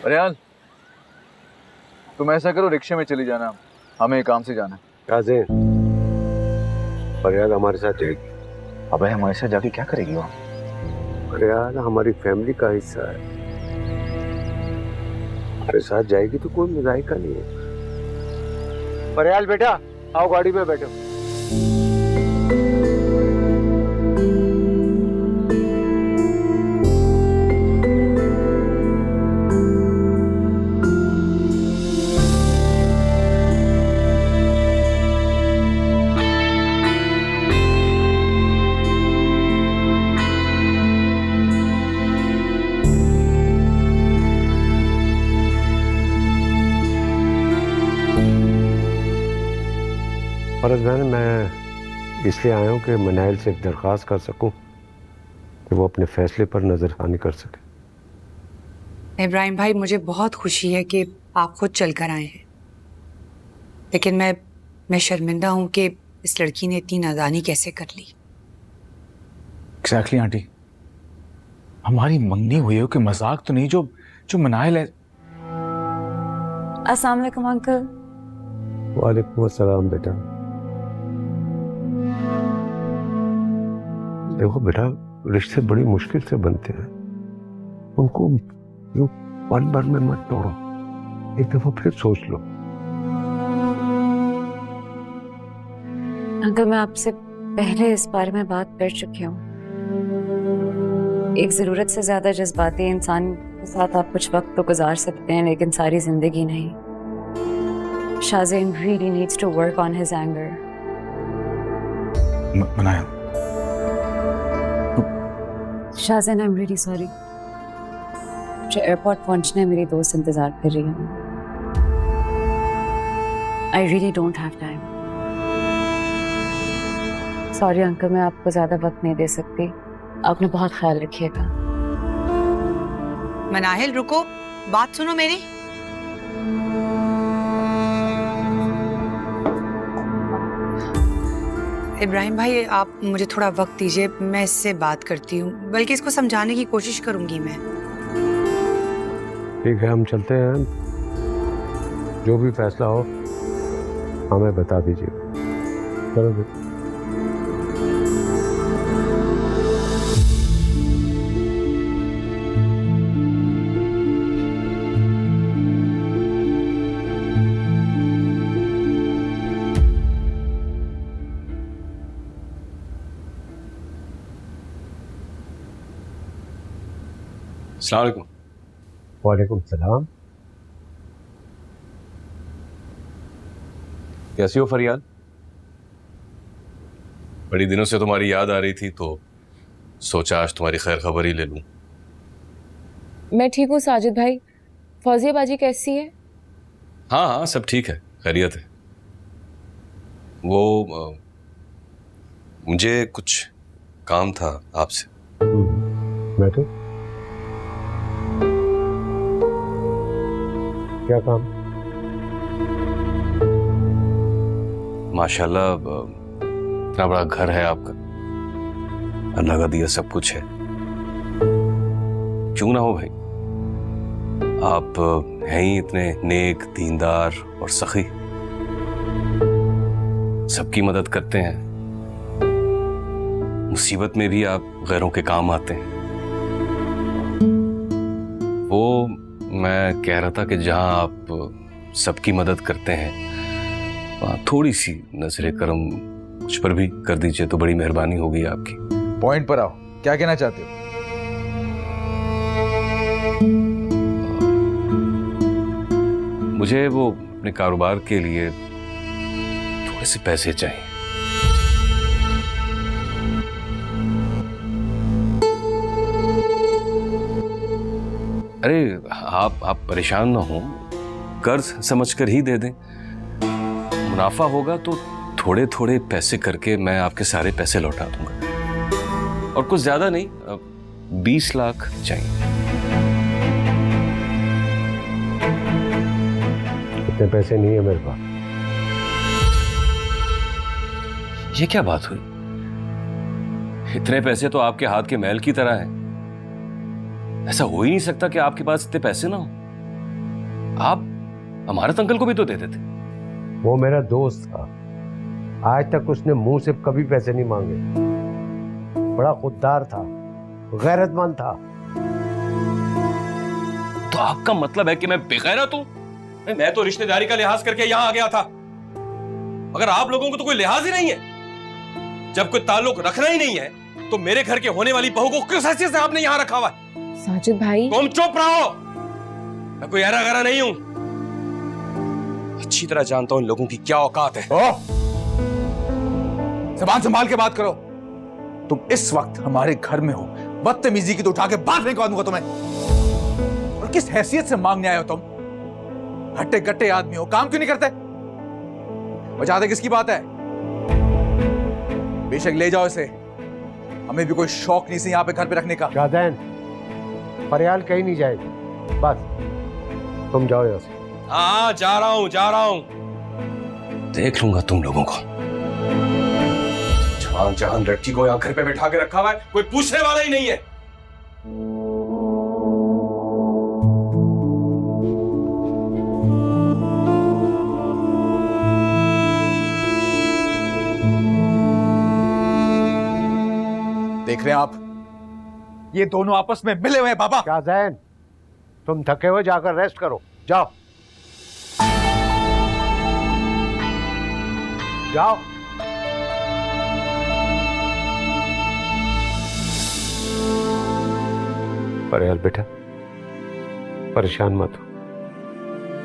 रियान, तुम ऐसा करो, रिक्शे में चली जाना, हमें काम से जाना है। काज़ें, फरियाद हमारे साथ जाएगी। अबे हमारे साथ जाके क्या करेगी वो? फरियाद हमारी फैमिली का हिस्सा है, हमारे साथ जाएगी तो कोई मुज़ाहिका नहीं है। फरियाद बेटा, आओ गाड़ी में बैठो। फरज़ान, मैं इसलिए आया हूँ कि मनाइल से एक दरख्वास्त कर सकूँ कि वो अपने फैसले पर नजरसानी कर सके। इब्राहिम भाई, मुझे बहुत खुशी है कि आप खुद चल कर आए हैं, लेकिन मैं शर्मिंदा हूँ कि इस लड़की ने इतनी नादानी कैसे कर ली। एग्जैक्टली आंटी, हमारी मंगनी हुई हो कि मजाक तो नहीं, जो मनाइल है। अस्सलाम वालेकुम अंकल। वालेकुम अस्सलाम बेटा। देखो बेटा, रिश्ते बड़ी मुश्किल से बनते हैं, उनको यूं पल भर में मत तोड़ो, एक दफा फिर सोच लो। अंकल, मैं आपसे पहले इस बारे में बात कर चुकी हूँ। एक जरूरत से ज्यादा जज्बाती इंसान के साथ आप कुछ वक्त तो गुजार सकते हैं, लेकिन सारी जिंदगी नहीं। शाज़ेन really needs to work on his anger. मनाइल, शाज़ेन, I'm really sorry. मुझे एयरपोर्ट पहुंचने मेरी दोस्त इंतजार कर रही है। I really don't have time. Sorry uncle, मैं आपको ज्यादा वक्त नहीं दे सकती। आपने बहुत ख्याल रखिएगा। मनाहिल, रुको, बात सुनो मेरी। इब्राहिम भाई, आप मुझे थोड़ा वक्त दीजिए, मैं इससे बात करती हूँ, बल्कि इसको समझाने की कोशिश करूंगी मैं। ठीक है, हम चलते हैं, जो भी फैसला हो हमें बता दीजिए। चलो बेटा। अस्सलाम वालेकुम। वालेकुम सलाम। कैसी हो फरियाद? बड़ी दिनों से तुम्हारी याद आ रही थी तो सोचा आज तुम्हारी खैर खबर ही ले लूं। मैं ठीक हूँ साजिद भाई। फौजिया बाजी कैसी है? हाँ हाँ, सब ठीक है, खैरियत है। वो मुझे कुछ काम था आपसे। बैठो। क्या काम? माशाल्लाह, इतना बड़ा घर है आपका, अल्लाह का दिया सब कुछ है। क्यों ना हो भाई, आप हैं ही इतने नेक, दीनदार और सखी, सबकी मदद करते हैं, मुसीबत में भी आप गैरों के काम आते हैं। वो मैं कह रहा था कि जहां आप सबकी मदद करते हैं वहां थोड़ी सी नजरे करम मुझ पर भी कर दीजिए तो बड़ी मेहरबानी होगी आपकी। पॉइंट पर आओ, क्या कहना चाहते हो? मुझे वो अपने कारोबार के लिए थोड़े से पैसे चाहिए। अरे आप परेशान ना हो, कर्ज समझकर ही दे दें, मुनाफा होगा तो थोड़े थोड़े पैसे करके मैं आपके सारे पैसे लौटा दूंगा, और कुछ ज्यादा नहीं, 20 लाख चाहिए। इतने पैसे नहीं है मेरे पास। ये क्या बात हुई? इतने पैसे तो आपके हाथ के मैल की तरह हैं। ऐसा हो ही नहीं सकता कि आपके पास इतने पैसे ना हो। आप अमानत अंकल को भी तो देते थे। वो मेरा दोस्त था, आज तक उसने मुंह से कभी पैसे नहीं मांगे। बड़ा खुददार था, गैरतमंद था। तो आपका मतलब है कि मैं बेगैरत हूं? मैं तो रिश्तेदारी का लिहाज करके यहां आ गया था, मगर आप लोगों को तो कोई लिहाज ही नहीं है। जब कोई ताल्लुक रखना ही नहीं है तो मेरे घर के होने वाली बहू को किस हैसियत से आपने यहां रखा हुआ है? साजिद भाई, तुम चुप रहो, मैं कोई ऐरा गैरा नहीं हूं। अच्छी तरह जानता हूं इन लोगों की क्या औकात है। ज़बान संभाल के बात करो। तुम इस वक्त हमारे घर में हो, बदतमीजी की तो उठा के बात नहीं कहूंगा तुम्हें। और किस हैसियत से मांगने आए हो तुम? हट्टे कट्टे आदमी हो, काम क्यों नहीं करते? और जहां तक किसकी बात है, बेशक ले जाओ इसे, हमें भी कोई शौक नहीं से यहाँ पे घर पे रखने का। शादैन, फरियाल कहीं नहीं जाएगी, बस तुम जाओ यहाँ से। हाँ जा रहा हूं। देख लूंगा तुम लोगों को। जहां जहां लड़की को यहाँ घर पे बैठा के रखा हुआ है, कोई पूछने वाला ही नहीं है। देख रहे हैं आप, ये दोनों आपस में मिले हुए हैं बाबा। शादैन, तुम थके हुए जाकर रेस्ट करो, जाओ जाओ। फरियाल बेटा, परेशान मत हो,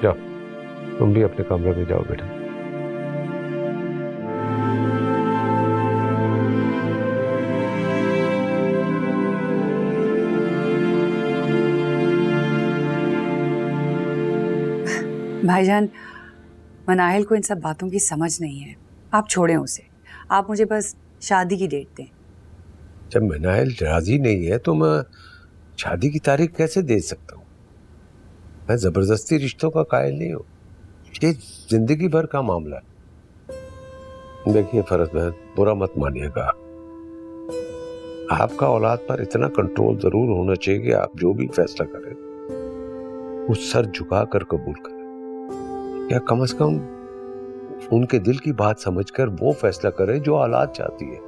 जाओ तुम भी अपने कमरे में जाओ बेटा। भाईजान, मनाहिल को इन सब बातों की समझ नहीं है, आप छोड़ें उसे। आप मुझे बस शादी की डेट दें। जब मनाहिल राजी नहीं है तो मैं शादी की तारीख कैसे दे सकता हूँ? मैं जबरदस्ती रिश्तों का कायल नहीं हूँ, ये जिंदगी भर का मामला है। देखिए फरज बहन, बुरा मत मानिएगा, आपका औलाद पर इतना कंट्रोल जरूर होना चाहिए कि आप जो भी फैसला करें वो सर झुका कर कबूल करें, या कम से कम उनके दिल की बात समझकर वो फैसला करें जो औलाद चाहती है।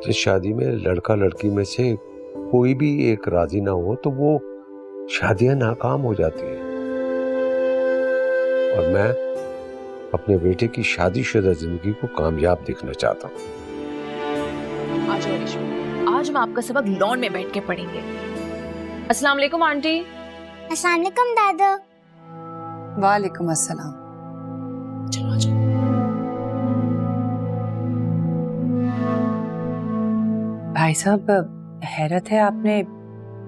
इस शादी में लड़का लड़की में से कोई भी एक राजी ना हो तो वो शादियां नाकाम हो जाती हैं। और मैं अपने बेटे की शादीशुदा जिंदगी को कामयाब देखना चाहता हूँ। आ जाओ रेशमा, आज हम आपका सबक लॉन में बैठ के पढ़ेंगे। अस्सलाम वालेकुम आंटी। अस्सलाम वालेकुम दादा। वालेकुम अस्सलाम। चलो आ जाओ। भाई साहब, हैरत है, आपने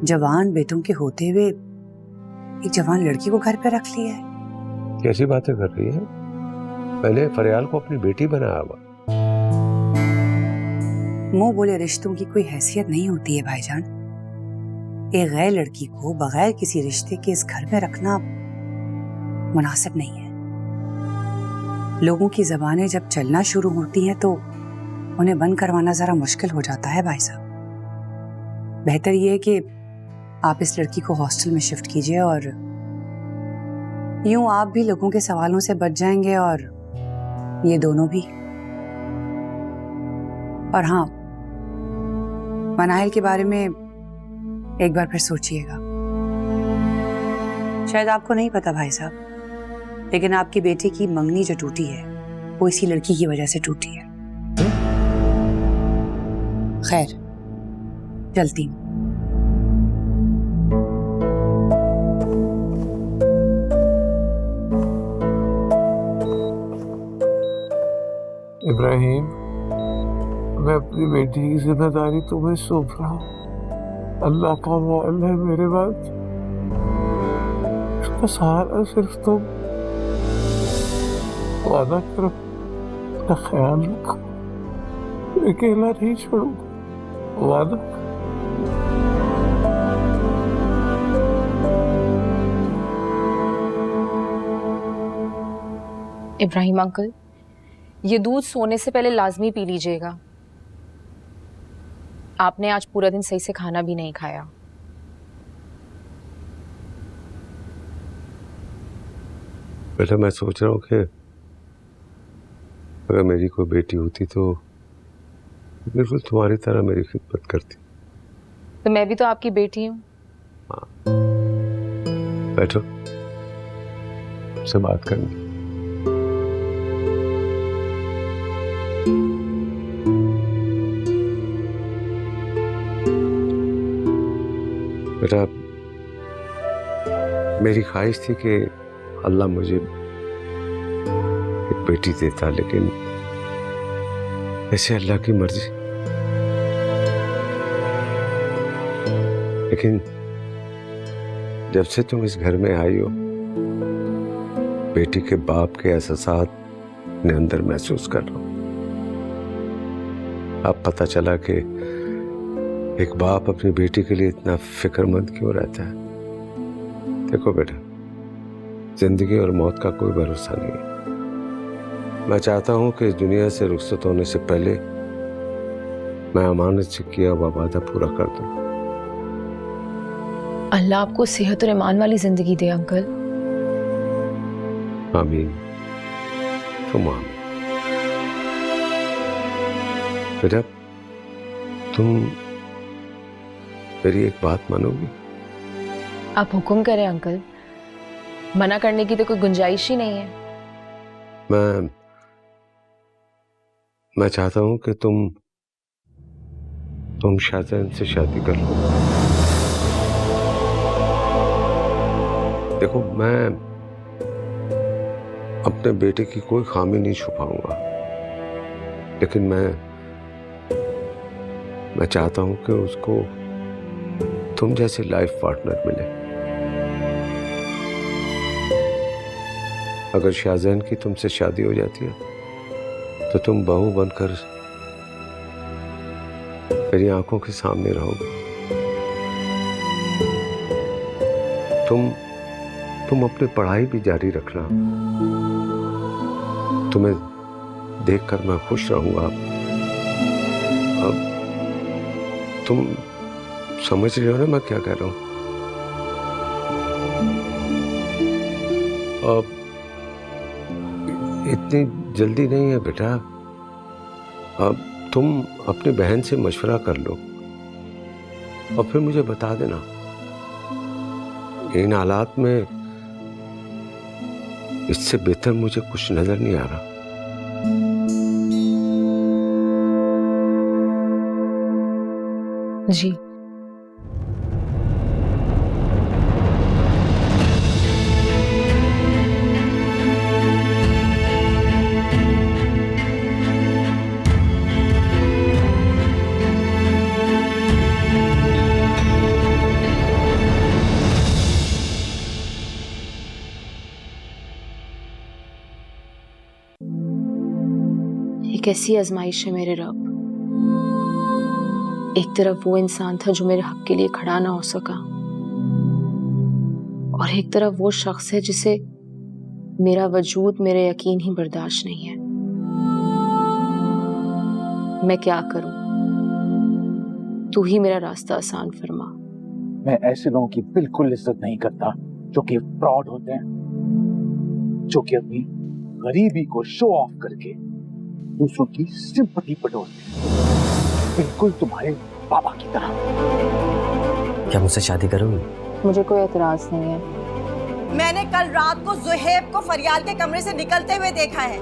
जवान बेटों के होते हुए एक जवान लड़की को घर पे रख लिया है। कैसी बातें कर रही है? मैंने फरियाल को अपनी बेटी बनाया हुआ। मुंह बोले रिश्तों की कोई हैसियत नहीं होती है भाईजान। एक गैर लड़की को बगैर किसी रिश्ते के इस घर में रखना मुनासिब नहीं है। लोगों की जबानें जब चलना शुरू होती हैं तो उन्हें बंद करवाना जरा मुश्किल हो जाता है भाई साहब। बेहतर यह है कि आप इस लड़की को हॉस्टल में शिफ्ट कीजिए, और यूं आप भी लोगों के सवालों से बच जाएंगे और ये दोनों भी। और हाँ, मनाहिल के बारे में एक बार फिर सोचिएगा। शायद आपको नहीं पता भाई साहब, लेकिन आपकी बेटी की मंगनी जो टूटी है वो इसी लड़की की वजह से टूटी है। खैर, चलती हूँ। इब्राहिम, मैं अपनी बेटी की जिम्मेदारी तुम्हें सौंप रहा हूँ। अल्लाह का वाल है मेरे बाद, उसका सहारा सिर्फ तुम। वादा करो, अपना ख्याल रखो, अकेला नहीं छोड़ूंगा, वादा। इब्राहिम अंकल, ये दूध सोने से पहले लाजमी पी लीजिएगा। आपने आज पूरा दिन सही से खाना भी नहीं खाया। बेटा मैं सोच रहा हूँ कि अगर मेरी कोई बेटी होती तो बिल्कुल तुम्हारी तरह मेरी खिदमत करती। तो मैं भी तो आपकी बेटी हूँ। बैठो, से बात करनी। बेटा मेरी ख्वाहिश थी कि अल्लाह मुझे एक बेटी देता, लेकिन ऐसे अल्लाह की मर्जी। लेकिन जब से तुम इस घर में आई हो, बेटी के बाप के एहसासात ने अंदर महसूस कर रहा हूं। अब पता चला कि एक बाप अपनी बेटी के लिए इतना फिक्रमंद क्यों रहता है। देखो बेटा, जिंदगी और मौत का कोई भरोसा नहीं है। मैं चाहता हूं कि इस दुनिया से रुखसत होने से पहले मैं अमानत से किया हुआ वादा पूरा कर दूं। अल्लाह आपको सेहत और ईमान वाली जिंदगी दे अंकल। आमीन, तुम आमीन। बेटा तुम मेरी एक बात मानोगी? आप हुक्म करें अंकल, मना करने की तो कोई गुंजाइश ही नहीं है। मैं चाहता हूं कि तुम शाहजहान से शादी कर लो। देखो मैं अपने बेटे की कोई खामी नहीं छुपाऊंगा, लेकिन मैं चाहता हूं कि उसको तुम जैसे लाइफ पार्टनर मिले। अगर शाहजहान की तुमसे शादी हो जाती है तो तुम बहू बनकर मेरी आंखों के सामने रहोगे। तुम अपनी पढ़ाई भी जारी रखना। तुम्हें देखकर मैं खुश रहूंगा। अब तुम समझ रहे हो ना मैं क्या कह रहा हूं? अब इतनी जल्दी नहीं है बेटा। अब तुम अपनी बहन से मशवरा कर लो और फिर मुझे बता देना। इन हालात में इससे बेहतर मुझे कुछ नजर नहीं आ रहा। जी एक ऐसी आजमाइश है मेरे रब। एक तरफ वो इंसान था जो मेरे हक के लिए खड़ा ना हो सका, और एक तरफ वो शख्स है जिसे मेरा वजूद, मेरे यकीन ही बर्दाश्त नहीं है। मैं क्या करूं? तू ही मेरा रास्ता आसान फरमा। मैं ऐसे लोगों की बिल्कुल इज्जत नहीं करता जो कि फ्रॉड होते हैं, जो कि अपनी गरीबी को शो ऑफ करके दूसरों की सिंपैथी बटोरते हैं, बिल्कुल तुम्हारे पापा की तरह। क्या मुझसे शादी करोगी? मुझे कोई एतराज नहीं है। मैंने कल रात को जुहैब को फरियाल के कमरे से निकलते हुए देखा है।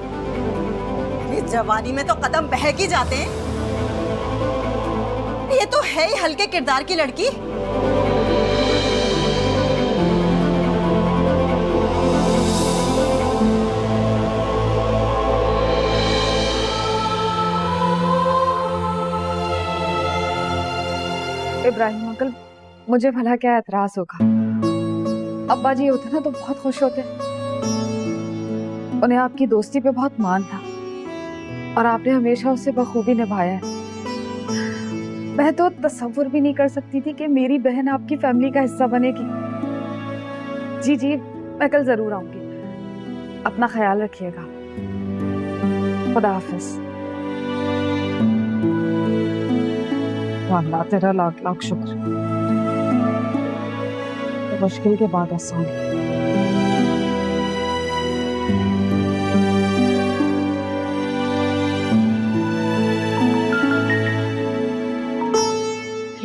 इस जवानी में तो कदम बहक ही जाते हैं। ये तो है ही हल्के किरदार की लड़की। इब्राहिम अंकल, मुझे भला क्या एतराज होगा? अब्बा जी होते ना तो बहुत खुश होते। उन्हें आपकी दोस्ती पे बहुत मान था और आपने हमेशा उसे बखूबी निभाया है। मैं तो तसव्वुर भी नहीं कर सकती थी कि मेरी बहन आपकी फैमिली का हिस्सा बनेगी। जी जी, मैं कल जरूर आऊंगी। अपना ख्याल रखिएगा। खुदा हाफिज। अल्लाह तेरा लाख लाख शुक्र। तो मुश्किल के बाद आसान।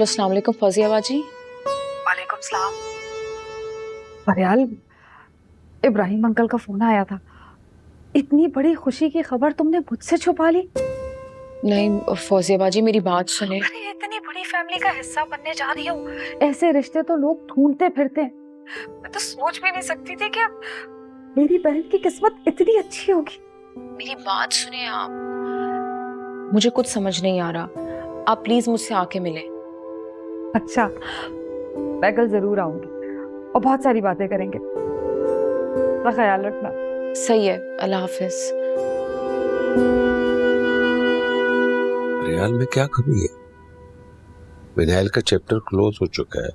हेलो, अस्सलाम वालेकुम फौजिया बाजी। वालेकुम सलाम। फरियाल, इब्राहिम अंकल का फोन आया था। इतनी बड़ी खुशी की खबर तुमने मुझसे छुपा ली? नहीं फौजिया बाजी, मेरी बात सुने। अरे इतनी बड़ी फैमिली का हिस्सा बनने जा रही हूँ, ऐसे रिश्ते तो लोग ढूंढते फिरते हैं। मैं तो सोच भी नहीं सकती थी कि मेरी बहन की किस्मत इतनी अच्छी होगी। मेरी बात सुने आप, मुझे कुछ समझ नहीं आ रहा। आप प्लीज मुझसे आके मिले। अच्छा, मैं कल जरूर आऊंगी और बहुत सारी बातें करेंगे। अपना ख्याल रखना। सही है, अल्लाह हाफिज। रियाल में क्या कमी है? विनायल का चैप्टर क्लोज हो चुका है।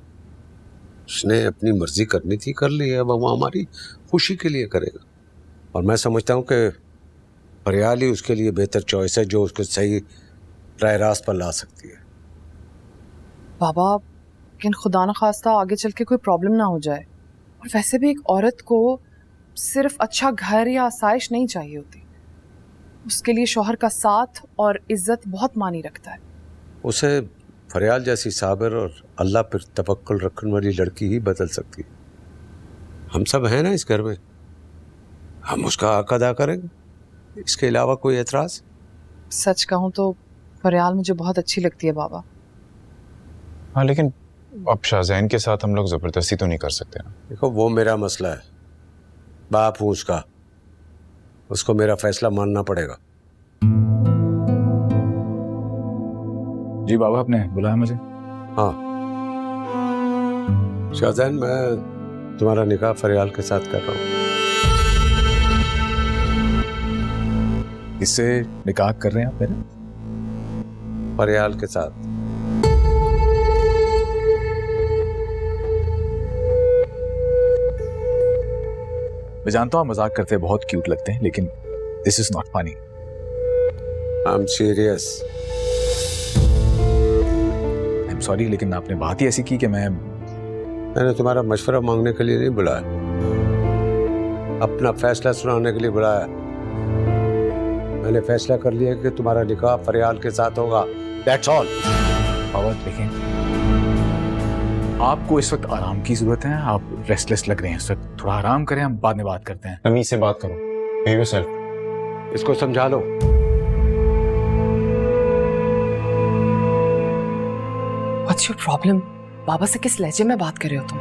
उसने अपनी मर्जी करनी थी, कर ली है। वो हमारी खुशी के लिए करेगा और मैं समझता हूँ कि रियाल ही उसके लिए बेहतर चॉइस है, जो उसको सही राय रास्त पर ला सकती है। बाबा, लेकिन खुदा न खास्ता आगे चल के कोई प्रॉब्लम ना हो जाए। और वैसे भी एक औरत को सिर्फ अच्छा घर या आसाइश नहीं चाहिए होती, उसके लिए शौहर का साथ और इज्जत बहुत मानी रखता है। उसे फरियाल जैसी साबिर और अल्लाह पर तवक्कुल रखने वाली लड़की ही बदल सकती है। हम सब हैं ना इस घर में, हम उसका हक अदा करेंगे। इसके अलावा कोई एतराज? सच कहूँ तो फरियाल मुझे बहुत अच्छी लगती है बाबा। हाँ, लेकिन अब शाहजैन के साथ हम लोग जबरदस्ती तो नहीं कर सकते ना। देखो, वो मेरा मसला है, बाप हूँ उसका, उसको मेरा फैसला मानना पड़ेगा। जी बाबा, आपने बुलाया मुझे? हाँ शाहजैन, मैं तुम्हारा निकाह फरियाल के साथ कर रहा हूँ। इससे निकाह कर रहे हैं आप मेरे? फरियाल के साथ। मैं जानता हूँ मजाक करते हैं, बहुत क्यूट लगते हैं, लेकिन this is not funny. I am serious. I am sorry, लेकिन आपने बात ही ऐसी की कि मैंने तुम्हारा मशवरा मांगने के लिए नहीं बुलाया, अपना फैसला सुनाने के लिए बुलाया। मैंने फैसला कर लिया कि तुम्हारा निकाह फरियाल के साथ होगा। That's all. बाबा देखें, आपको इस वक्त आराम की जरूरत है, आप रेस्टलेस लग रहे हैं इस वक्त, थोड़ा आराम करें, हम बाद में बात करते हैं। तमीज से बात करो, behave yourself। इसको समझा लो। What's your problem? बाबा से किस लहजे में बात कर रहे हो तुम?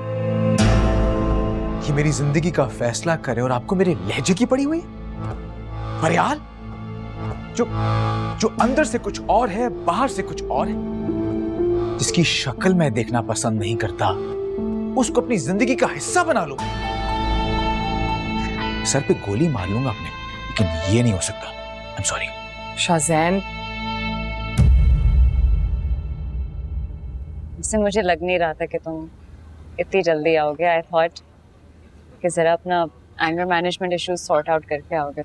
ये मेरी जिंदगी का फैसला करे और आपको मेरे लहजे की पड़ी हुई? फरियाल जो अंदर से कुछ और है, बाहर से कुछ और है, जिसकी शक्ल मैं देखना पसंद नहीं करता, उसको अपनी जिंदगी का हिस्सा बना लो। सर पे गोली मार लूंगा अपने, लेकिन ये नहीं हो सकता। I am sorry. शाहजैन, इससे मुझे लग नहीं रहा था कि तुम इतनी जल्दी आओगे। आई थॉट कि जरा अपना anger management issues sort out करके आओगे।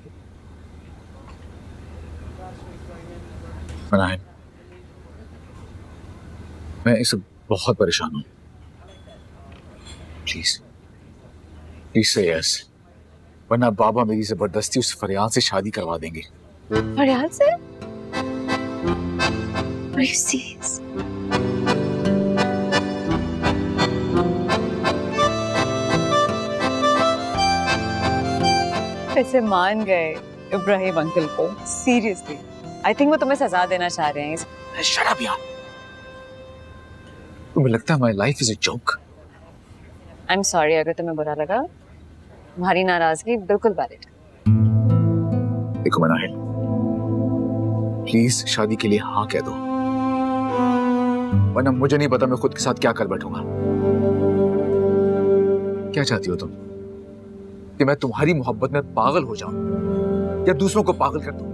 मनाहिल, मैं इस बहुत परेशान हूं। प्लीज प्लीज से यस, वरना बाबा मेरी जबरदस्ती उस फरियाल से शादी करवा देंगे। फरियाल से? Are you serious? कैसे मान गए इब्राहिम अंकल को? सीरियसली, आई थिंक वो तुम्हें सजा देना चाह रहे हैं। शट अप यार, तुम्हें लगता है my life is a joke? I am sorry अगर तुम्हें बुरा लगा, तुम्हारी नाराजगी बिल्कुल वैलिड। देखो मनाहिल, प्लीज शादी के लिए हाँ कह दो, वरना मुझे नहीं पता मैं खुद के साथ क्या कर बैठूंगा। क्या चाहती हो तुम, कि मैं तुम्हारी मोहब्बत में पागल हो जाऊं या दूसरों को पागल कर दूं?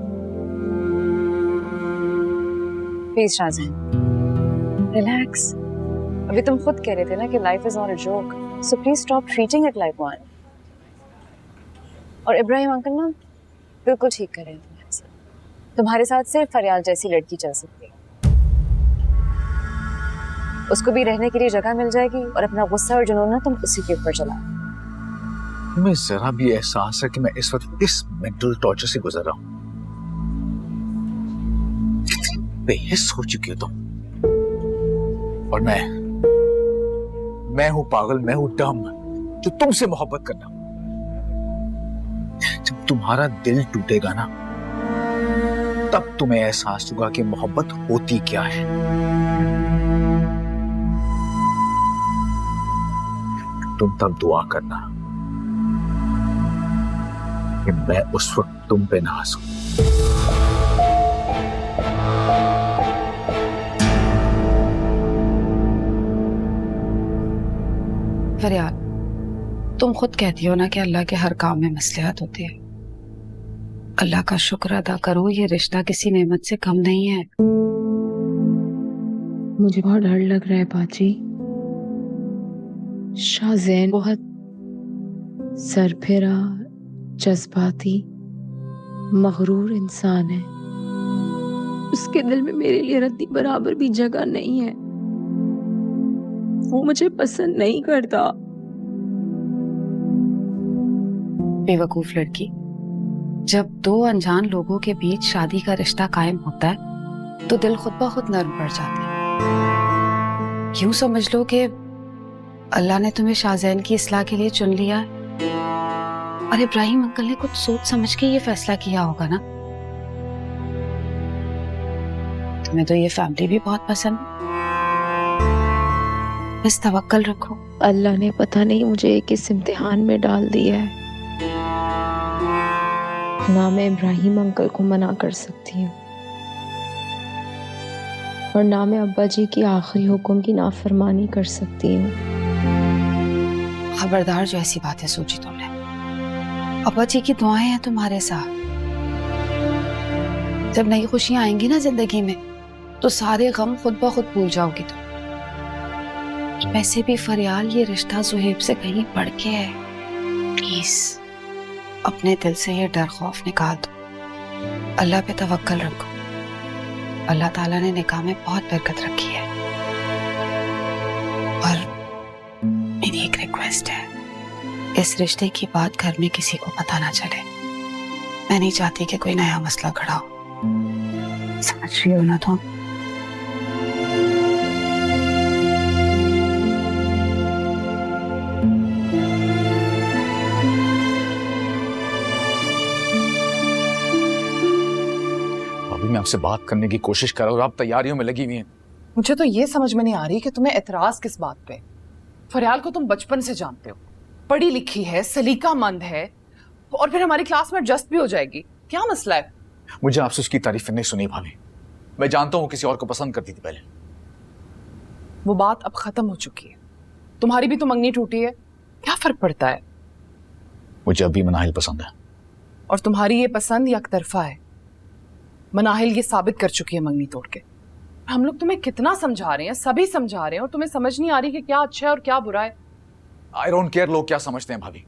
Please Shah Jahan, relax. अभी तुम खुद कह रहे थे ना कि life is not a joke, so please stop treating it like one. और इब्राहिम अंकल ना बिल्कुल ठीक कर रहे हैं तुम्हारे साथ। तुम्हारे साथ सिर्फ फरियाल जैसी लड़की चल सकती है। उसको भी रहने के लिए जगह मिल जाएगी और अपना गुस्सा और जुनून ना तुम उसी के ऊपर चलाओ। तुम्हें जरा भी एहसास है कि मैं इस वक्त इस मेंटल टॉर्चर से गुजर रहा हूं? बेहिस हो चुकी हो तुम। और मैं हूं पागल, मैं हूं डम जो तुमसे मोहब्बत करना। जब तुम्हारा दिल टूटेगा ना, तब तुम्हें एहसास होगा कि मोहब्बत होती क्या है। तुम तब दुआ करना कि मैं उस वक्त तुम पे ना हंसूं। फरियाद, तुम खुद कहती हो ना कि अल्लाह के हर काम में मसलिहत होती है। अल्लाह का शुक्र अदा करो, ये रिश्ता किसी नेमत से कम नहीं है। मुझे बहुत डर लग रहा है बाजी। शाहज़ैन बहुत सरफिरा, जज्बाती, मगरूर इंसान है। उसके दिल में मेरे लिए रत्ती बराबर भी जगह नहीं है। वो मुझे पसंद नहीं करता। बेवकूफ लड़की, जब दो अनजान लोगों के बीच शादी का रिश्ता कायम होता है तो दिल खुद ब खुद नर्म पड़ जाते हैं। क्यों समझ लो कि अल्लाह ने तुम्हें शाहज़ैन की इस्लाह के लिए चुन लिया है। और इब्राहिम अंकल ने कुछ सोच समझ के ये फैसला किया होगा ना। तुम्हें तो ये फैमिली भी बहुत पसंद है। बस तवक्कल रखो। अल्लाह ने पता नहीं मुझे किस इम्तिहान में डाल दिया है। ना मैं इब्राहिम अंकल को मना कर सकती हूँ और ना मैं अब्बा जी की आखिरी हुक्म की नाफरमानी कर सकती हूँ। खबरदार जो ऐसी बातें सोची तुमने। अब्बा जी की दुआएं हैं तुम्हारे साथ। जब नई खुशियां आएंगी ना जिंदगी में तो सारे गम खुद ब खुद भूल जाओगी तुम। वैसे भी फरियाल, ये रिश्ता सुहेब से कहीं बढ़ के है। प्लीज अपने दिल से ये डर खौफ निकाल दो। अल्लाह पे तवक्कल रखो। अल्लाह ताला ने निकाह में बहुत बरकत रखी है। और मेरी एक रिक्वेस्ट है, इस रिश्ते की बात घर में किसी को पता ना चले। मैं नहीं चाहती कि कोई नया मसला खड़ा हो। समझ रही हो ना तुम? मैं आपसे बात करने की कोशिश कर रहा हूं और आप तैयारियों में लगी हुई हैं। मुझे तो ये समझ में नहीं आ रही कि तुम्हें एतराज किस बात पे। फरियाल को तुम बचपन से जानते हो, पढ़ी लिखी है, सलीकामंद है और फिर हमारी क्लास में एडजस्ट भी हो जाएगी। क्या मसला है? मुझे आपसे उसकी तारीफें नहीं सुनी भाभी। मैं जानता हूं किसी और को पसंद करती थी पहले। वो बात अब खत्म हो चुकी है। तुम्हारी भी तो मंगनी टूटी है, क्या फर्क पड़ता है? मुझे अभी मनाहिल पसंद है। और तुम्हारी ये पसंद यकतरफा है। मनाहिल ये साबित कर चुकी है मंगनी तोड़ के। हम लोग तुम्हें कितना समझा रहे हैं, सभी समझा रहे हैं, और तुम्हें समझ नहीं आ रही कि क्या अच्छा है और क्या बुरा है। आई डोंट केयर लोग क्या समझते हैं भाभी।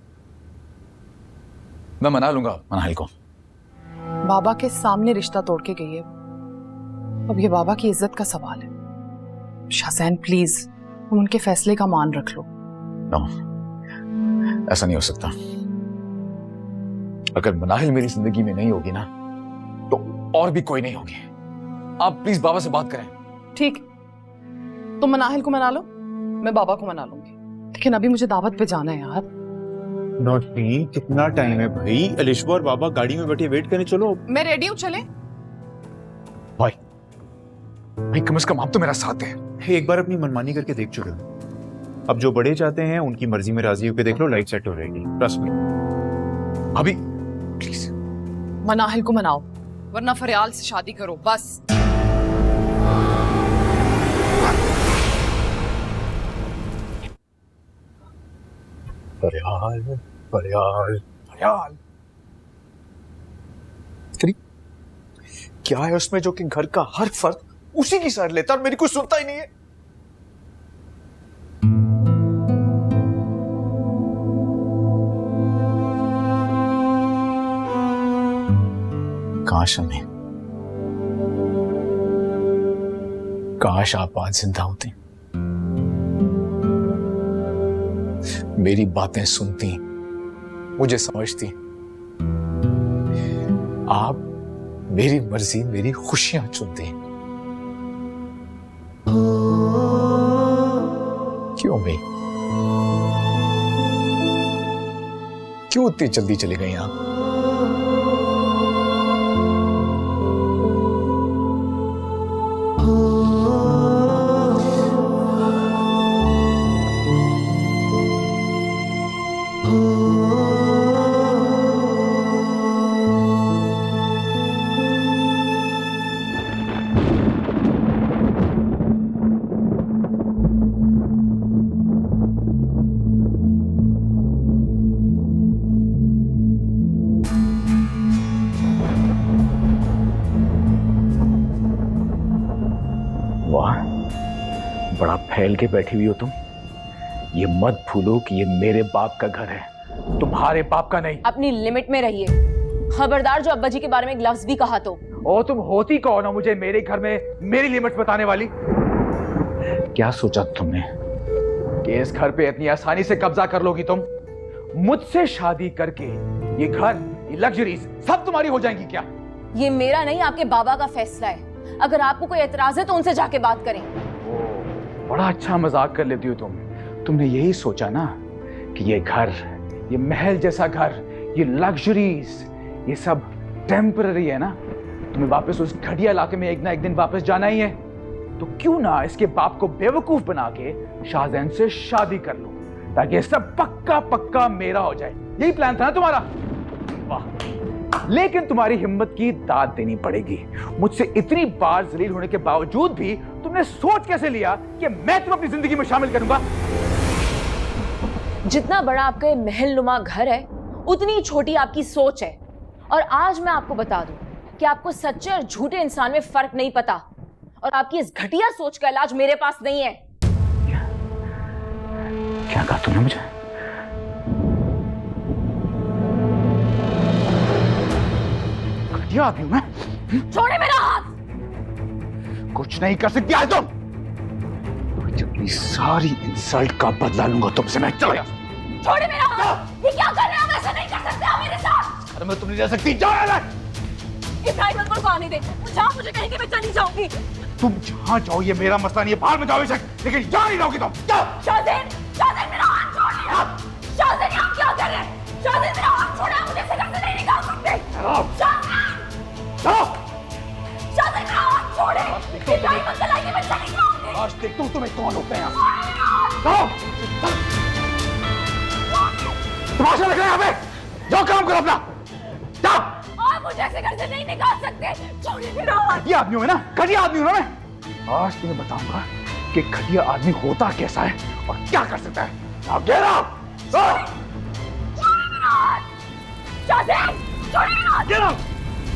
मैं मना लूंगा मनाहिल को। बाबा के सामने रिश्ता तोड़ के गई है। अब ये बाबा की इज्जत का सवाल है। शाहज़ैन प्लीज तुम उनके फैसले का मान रख लो। no, ऐसा नहीं हो सकता। अगर मनाहिल मेरी जिंदगी में नहीं होगी ना तो और भी कोई नहीं होगी। आप प्लीज बाबा से बात करें। ठीक, तुम मनाहिल को मना लो, मैं बाबा को मना लूंगी। लेकिन अभी मुझे दावत पे जाना है यार। नौशीन, कितना टाइम है भाई? अलिशवा और बाबा गाड़ी में बैठे वेट करने चलो। मैं रेडी हूँ, चले। भाई कम से कम आप तो मेरा साथ है। एक बार अपनी मनमानी करके देख चुके हो। अब जो बड़े चाहते हैं उनकी मर्जी में राजी होकर देख लो, लाइफ सेट हो रहेगी। Trust me. अभी प्लीज मनाहिल को मनाओ वरना फरियाल से शादी करो बस। फरियाल फरियाल फरियाल। क्या है उसमें जो कि घर का हर फर्द उसी की साइड लेता और मेरी कोई सुनता ही नहीं है। काश आप आज जिंदा होती, मेरी बातें सुनती, मुझे समझती। आप मेरी मर्जी, मेरी खुशियां चुनती। गई? क्यों इतनी जल्दी चली गई आप? बड़ा फैल के बैठी हुई हो तुम। ये मत भूलो कि ये मेरे बाप का घर है, तुम्हारे बाप का नहीं। अपनी लिमिट में रहिए। खबरदार जो अब्बा जी के बारे में एक लफ्ज भी कहा तो। ओ तुम होती कौन हो मुझे मेरे घर में मेरी लिमिट्स बताने वाली? क्या सोचा तुमने कि इस घर पे इतनी आसानी से कब्जा कर लोगी तुम? मुझसे शादी करके ये घर, ये लग्जरीज सब तुम्हारी हो जाएंगी क्या? ये मेरा नहीं, आपके बाबा का फैसला है। अगर आपको कोई एतराज है तो उनसे जाके बात करें। बड़ा अच्छा मजाक कर लेती हो तुम। तुमने यही सोचा ना कि ये घर, ये महल जैसा घर, ये लग्जरीज, ये सब टेम्पररी है ना? तुम्हें वापस उस घटिया इलाके में एक ना एक दिन वापस जाना ही है, तो क्यों ना इसके बाप को बेवकूफ बना के शाहजैन से शादी कर लो, ताकि सब पक्का पक्का मेरा हो जाए। यही प्लान था ना तुम्हारा? वाह, लेकिन तुम्हारी हिम्मत की दाद देनी पड़ेगी। मुझसे इतनी बार जलील होने के बावजूद भी तुमने सोच कैसे लिया कि मैं तुम्हें अपनी जिंदगी में शामिल करूंगा? जितना बड़ा आपका ये महलनुमा घर है, उतनी छोटी आपकी सोच है। और आज मैं आपको बता दूं कि आपको सच्चे और झूठे इंसान में फर्क नहीं पता, और आपकी इस घटिया सोच का इलाज मेरे पास नहीं है। क्या कहा तुमने मुझे? घटिया आदमी मैं? छोड़े मेरा हाथ। कुछ नहीं कर सकती आज तुम। अपनी सारी इंसल्ट का बदला लूंगा तुमसे। मैं चला गया। छोड़े मेरा हाथ। ये क्या कर रहे हो? ऐसा नहीं कर सकते आप मेरे साथ। अरे मैं तुम नहीं जा सकती। जाओ यार। इब्राहिम अंकल को आने दे। जहाँ मुझे कहेंगे मैं चली जाऊंगी। तुम जहाँ जाओ ये मेरा मसला नहीं है। बाहर में जाओ बेशक, लेकिन यहाँ नहीं रहोगी तुम। जाओ। शाहजैन, शाहजैन मेरा हाथ छोड़ दिया। शाहजैन आप क्या कर रहे हैं? शाहजैन मेरा हाथ छोड़ा। मुझे इस घर से नहीं निकाल सकते। शाहजैन, जाओ। शाहजैन मेरा हाथ छोड़े। इब्राहिम अंकल आएंगे मैं चली जाऊंगी। आज देखता हूँ तुम्हें कौन होते हैं। जाओ। तमाशा लग रहा है यहाँ पे। जाओ काम करो अपना। जाओ। आप मुझे ऐसे घर से नहीं निकाल सकते। छोड़िए मेरा हाथ। घटिया आदमी हूँ मैं ना, घटिया आदमी हूँ ना मैं। आज तुम्हें बताऊंगा कि घटिया आदमी होता कैसा है और क्या कर सकता है। अब get out! छोड़िए मेरा हाथ। शाहजैन, छोड़िए मेरा हाथ। Get out!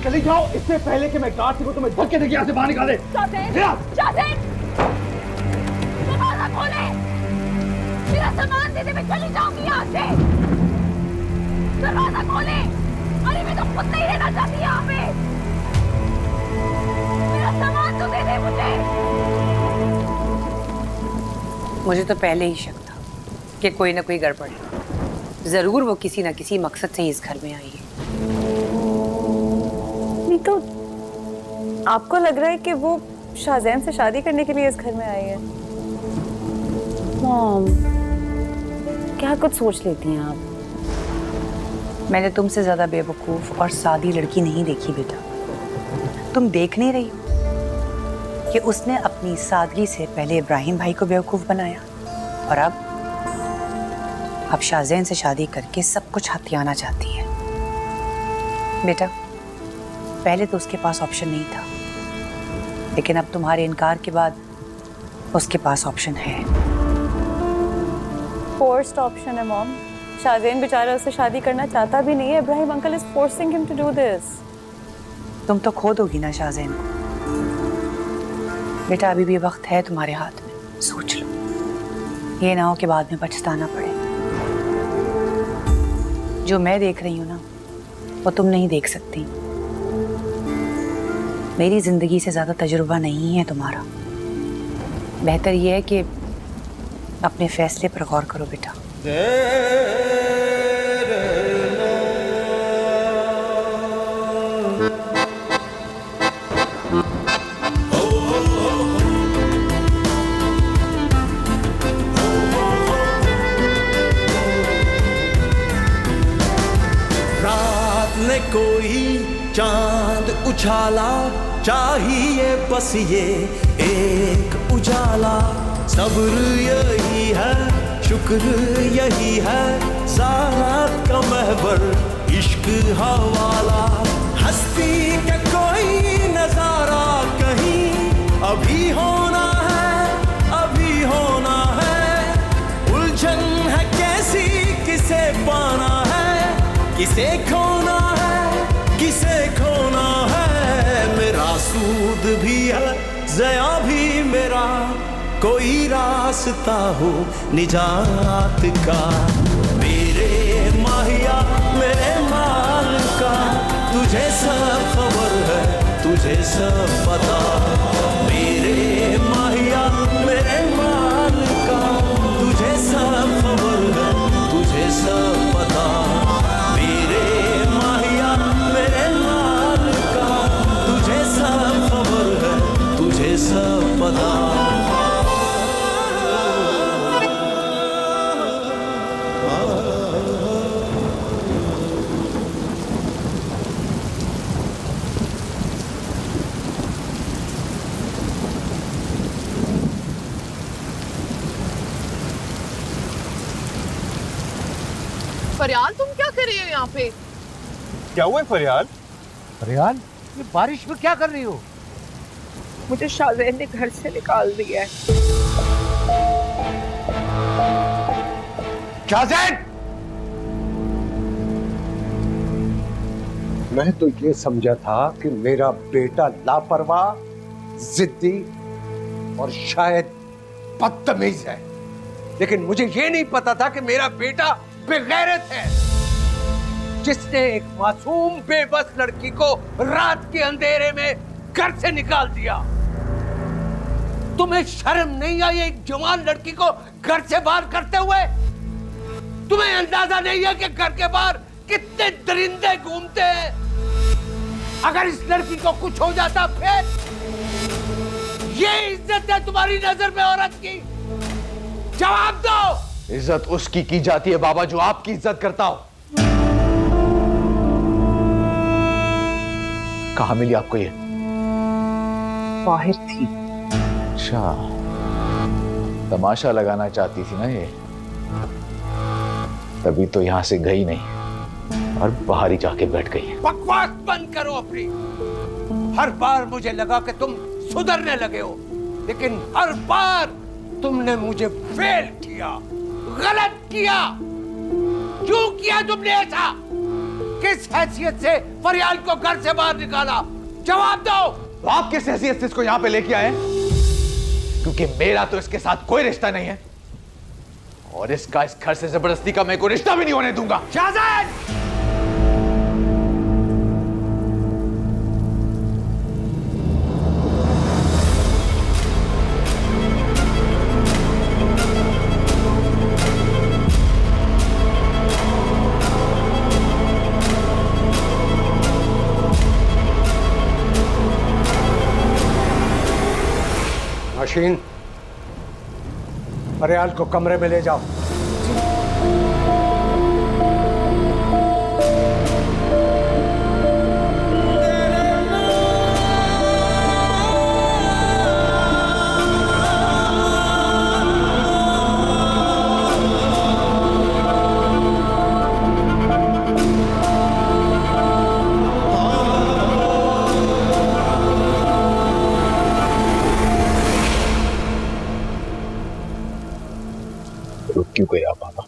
चली जाओ इससे पहले कि मैं गार्ड को तुम्हें धक्के देके यहाँ से बाहर निकाले। शाहजैन, शाहजैन, दरवाजा खोले। मेरा सामान दे दे, मैं चली जाऊंगी यहाँ से। दरवाजा खोले। अरे मैं तो खुद नहीं रहना चाहती यहाँ पे। मेरा सामान तो दे दे मुझे। मुझे तो पहले ही शक था कि कोई ना कोई गड़बड़ है। जरूर वो किसी ना किसी मकसद से इस घर में आई है। नहीं तो आपको लग रहा है कि वो शाहजैन से शादी करने के लिए इस घर में आई है? मॉम, क्या कुछ सोच लेती हैं आप? मैंने तुमसे ज्यादा बेवकूफ और सादी लड़की नहीं देखी बेटा। तुम देख नहीं रही हो कि उसने अपनी सादगी से पहले इब्राहिम भाई को बेवकूफ बनाया, और अब शाहजैन से शादी करके सब कुछ हथियाना चाहती है। बेटा, पहले तो उसके पास ऑप्शन नहीं था, लेकिन अब तुम्हारे इनकार के बाद उसके पास ऑप्शन है। फोर्स्ड ऑप्शन है मॉम। शाहजैन बेचारा उससे शादी करना चाहता भी नहीं है। Ibrahim uncle is forcing him to do this. तुम तो खो दोगी ना शाहजैन को। बेटा, अभी भी वक्त है तुम्हारे हाथ में, सोच लो। ये ना हो कि बाद में पछताना पड़े। जो मैं देख रही हूँ ना, वो तुम नहीं देख सकती। मेरी जिंदगी से ज्यादा तजुर्बा नहीं है तुम्हारा। बेहतर ये है कि अपने फैसले पर गौर करो बेटा। चांद उछाला, चाहिए बस ये एक उजाला। सब्र यही है, शुक्र यही है, ज़ात का महवर इश्क हवाला। हस्ती का कोई नजारा कहीं अभी होना है, अभी होना है। उलझन है कैसी, किसे पाना है, किसे खोना है, किसे खोना है। मेरा सूद भी है, ज़या भी मेरा, कोई रास्ता हो निजात का। मेरे माहिया मेरे माल का, तुझे सब खबर है, तुझे सब पता। मेरे माहिया मेरे माल का, तुझे सब खबर है, तुझे सब पता। मेरे माहिया मेरे माल का, तुझे सब खबर है, तुझे सब पता। फरियाल, तुम क्या कर रही हो यहाँ पे? क्या हुआ है फरियाल? फरियाल, ये बारिश में क्या कर रही हो? मुझे शाहजैन ने घर से निकाल दिया है। शाहजैन! मैं तो ये समझा था कि मेरा बेटा लापरवाह, जिद्दी और शायद बदतमीज है, लेकिन मुझे ये नहीं पता था कि मेरा बेटा बेगैरत है, जिसने एक मासूम बेबस लड़की को रात के अंधेरे में घर से निकाल दिया। तुम्हें शर्म नहीं आई एक जवान लड़की को घर से बाहर करते हुए? तुम्हें अंदाजा नहीं है कि घर के बाहर कितने दरिंदे घूमते हैं? अगर इस लड़की को कुछ हो जाता फिर? ये इज्जत है तुम्हारी नजर में औरत की? जवाब दो। इज्जत उसकी की जाती है बाबा जो आपकी इज्जत करता हो। कहां मिली आपको ये? बाहर थी। अच्छा, तमाशा लगाना चाहती थी ना ये, तभी तो यहां से गई नहीं और बाहर ही जाके बैठ गई। बकवास बंद करो अपनी। हर बार मुझे लगा कि तुम सुधरने लगे हो, लेकिन हर बार तुमने मुझे फेल किया, गलत किया। क्यों किया तुमने ऐसा? किस हैसियत से फरियाल को घर से बाहर निकाला? जवाब दो। तो आप किस हैसियत से इसको यहां पे लेके आए? क्योंकि मेरा तो इसके साथ कोई रिश्ता नहीं है और इसका इस घर से जबरदस्ती का मैं कोई रिश्ता भी नहीं होने दूंगा। शाहजैन! मशीन, फरियाल को कमरे में ले जाओ। रुक क्यों गया बाबा?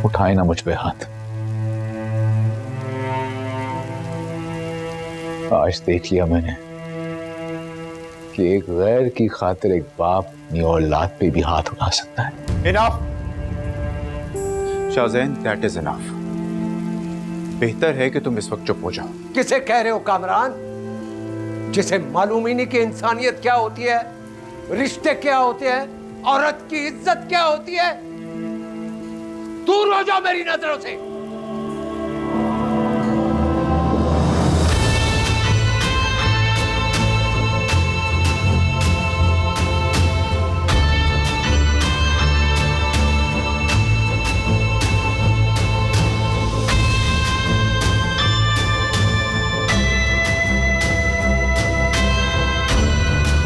उठाए ना मुझ पे हाथ। आज देख लिया मैंने कि एक गैर की खातिर एक बाप अपनी औलाद पे भी हाथ उठा सकता है। Enough Shahzain, that is enough. बेहतर है कि तुम इस वक्त चुप हो जाओ। किसे कह रहे हो कामरान? जिसे मालूम ही नहीं कि इंसानियत क्या होती है, रिश्ते क्या होते हैं, औरत की इज्जत क्या होती है? दूर हो जाओ मेरी नजरों से।